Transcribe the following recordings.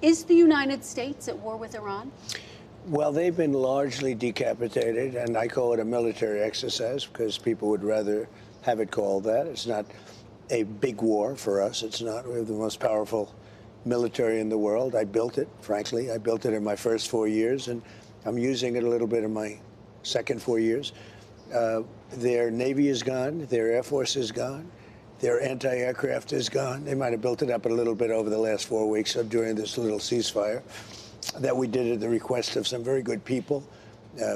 Is the United States at war with Iran? Well, they've been largely decapitated, and I call it a military exercise because people would rather have it called that. It's not a big war for us. It's not. We have the most powerful military in the world. I built it, frankly. I built it in my first 4 years, and I'm using it a little bit in my second 4 years. Their Navy is gone. Their Air Force is gone. Their anti-aircraft is gone. They might have built it up a little bit over the last 4 weeks during this little ceasefire that we did at the request of some very good people,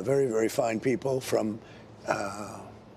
very, very fine people from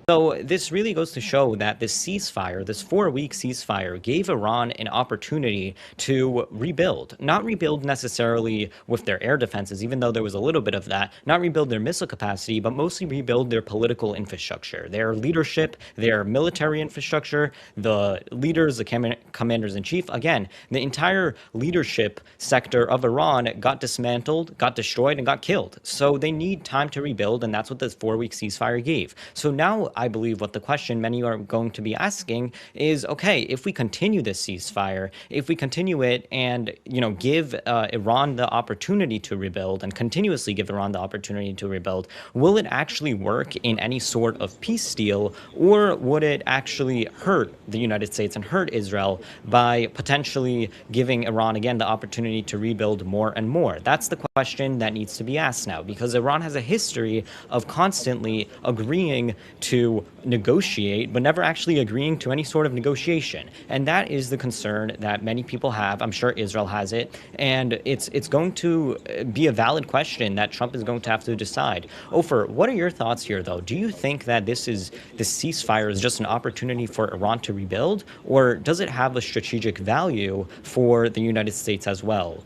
So this really goes to show that this ceasefire, this 4-week ceasefire, gave Iran an opportunity to rebuild. Not rebuild necessarily with their air defenses, even though there was a little bit of that. Not rebuild their missile capacity, but mostly rebuild their political infrastructure, their leadership, their military infrastructure, the leaders, the commanders-in-chief. Again, the entire leadership sector of Iran got dismantled, got destroyed, and got killed. So they need time to rebuild, and that's what this 4-week ceasefire gave. So now I believe what the question many are going to be asking is, okay, if we continue this ceasefire, if we continue it and, give Iran the opportunity to rebuild and continuously give Iran the opportunity to rebuild, will it actually work in any sort of peace deal, or would it actually hurt the United States and hurt Israel by potentially giving Iran, again, the opportunity to rebuild more and more? That's the question that needs to be asked now, because Iran has a history of constantly agreeing to negotiate, but never actually agreeing to any sort of negotiation. And that is the concern that many people have. I'm sure Israel has it. And it's going to be a valid question that Trump is going to have to decide. Ofer, what are your thoughts here, though? Do you think that this ceasefire is just an opportunity for Iran to rebuild, or does it have a strategic value for the United States as well?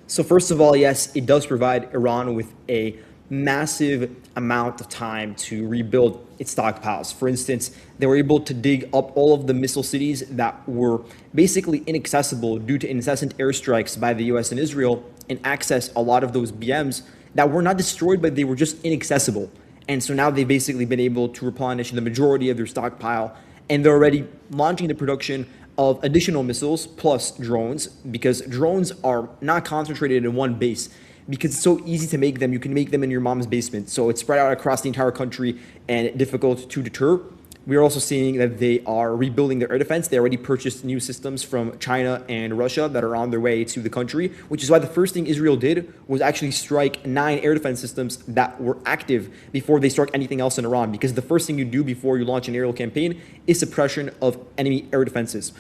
So first of all, yes, it does provide Iran with a massive amount of time to rebuild its stockpiles. For instance, they were able to dig up all of the missile cities that were basically inaccessible due to incessant airstrikes by the US and Israel, and access a lot of those BMs that were not destroyed, but they were just inaccessible. And so now they've basically been able to replenish the majority of their stockpile, and they're already launching the production of additional missiles plus drones, because drones are not concentrated in one base. Because it's so easy to make them, you can make them in your mom's basement. So it's spread out across the entire country and difficult to deter. We are also seeing that they are rebuilding their air defense. They already purchased new systems from China and Russia that are on their way to the country, which is why the first thing Israel did was actually strike 9 air defense systems that were active before they struck anything else in Iran. Because the first thing you do before you launch an aerial campaign is suppression of enemy air defenses.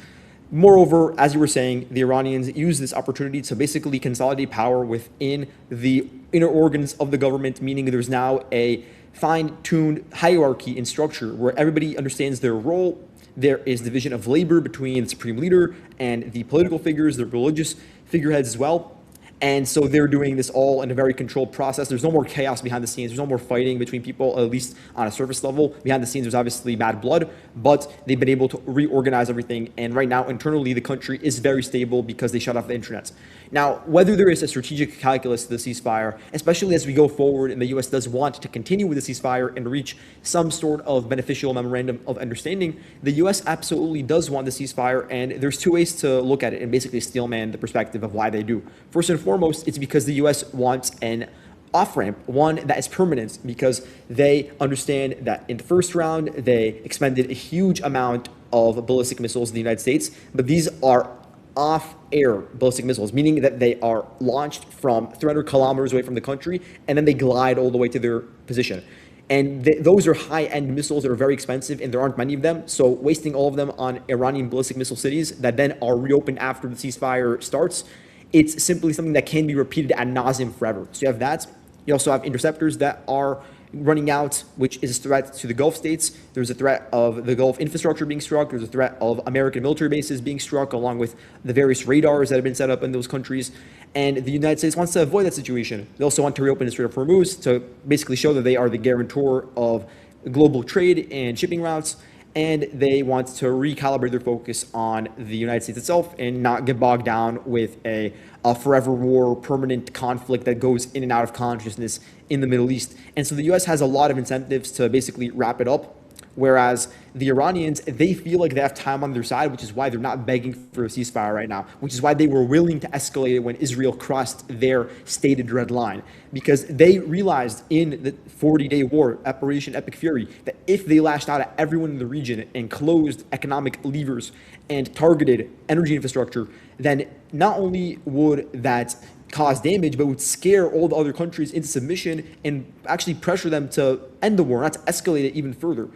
Moreover, as you were saying, the Iranians use this opportunity to basically consolidate power within the inner organs of the government, meaning there's now a fine-tuned hierarchy and structure where everybody understands their role. There is division of labor between the supreme leader and the political figures, the religious figureheads as well. And so they're doing this all in a very controlled process. There's no more chaos behind the scenes. There's no more fighting between people, at least on a surface level. Behind the scenes, there's obviously bad blood, but they've been able to reorganize everything. And right now, internally, the country is very stable because they shut off the internet. Now, whether there is a strategic calculus to the ceasefire, especially as we go forward and the U.S. does want to continue with the ceasefire and reach some sort of beneficial memorandum of understanding, the U.S. absolutely does want the ceasefire, and there's 2 ways to look at it and basically steelman the perspective of why they do. First and foremost, it's because the U.S. wants an off-ramp, one that is permanent, because they understand that in the first round, they expended a huge amount of ballistic missiles in the United States, but these are off-air ballistic missiles, meaning that they are launched from 300 kilometers away from the country, and then they glide all the way to their position. And those are high-end missiles that are very expensive, and there aren't many of them. So wasting all of them on Iranian ballistic missile cities that then are reopened after the ceasefire starts, it's simply something that can be repeated ad nauseum forever. So you have that. You also have interceptors that are running out, which is a threat to the Gulf states. There's a threat of the Gulf infrastructure being struck. There's a threat of American military bases being struck, along with the various radars that have been set up in those countries. And the United States wants to avoid that situation. They also want to reopen the Strait of Hormuz to basically show that they are the guarantor of global trade and shipping routes. And they want to recalibrate their focus on the United States itself and not get bogged down with a forever war, permanent conflict that goes in and out of consciousness in the Middle East. And so the U.S. has a lot of incentives to basically wrap it up. Whereas the Iranians, they feel like they have time on their side, which is why they're not begging for a ceasefire right now, which is why they were willing to escalate it when Israel crossed their stated red line. Because they realized in the 40-day war, Operation Epic Fury, that if they lashed out at everyone in the region and closed economic levers and targeted energy infrastructure, then not only would that cause damage, but would scare all the other countries into submission and actually pressure them to end the war, not to escalate it even further.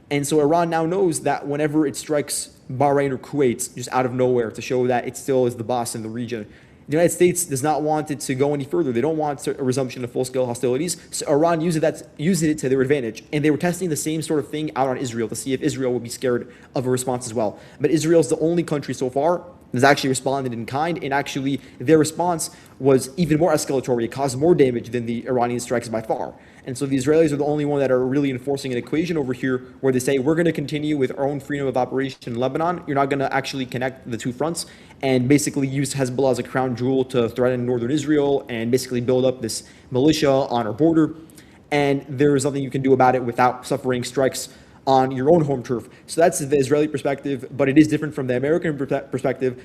And so Iran now knows that whenever it strikes Bahrain or Kuwait just out of nowhere to show that it still is the boss in the region, the United States does not want it to go any further. They don't want a resumption of full-scale hostilities. So Iran used it to their advantage. And they were testing the same sort of thing out on Israel to see if Israel would be scared of a response as well. But Israel's the only country so far that's actually responded in kind, and actually their response was even more escalatory. It caused more damage than the Iranian strikes by far. And so the Israelis are the only one that are really enforcing an equation over here where they say, we're going to continue with our own freedom of operation in Lebanon. You're not going to actually connect the two fronts, and basically use Hezbollah as a crown jewel to threaten northern Israel and basically build up this militia on our border. And there is nothing you can do about it without suffering strikes on your own home turf. So that's the Israeli perspective, but it is different from the American perspective,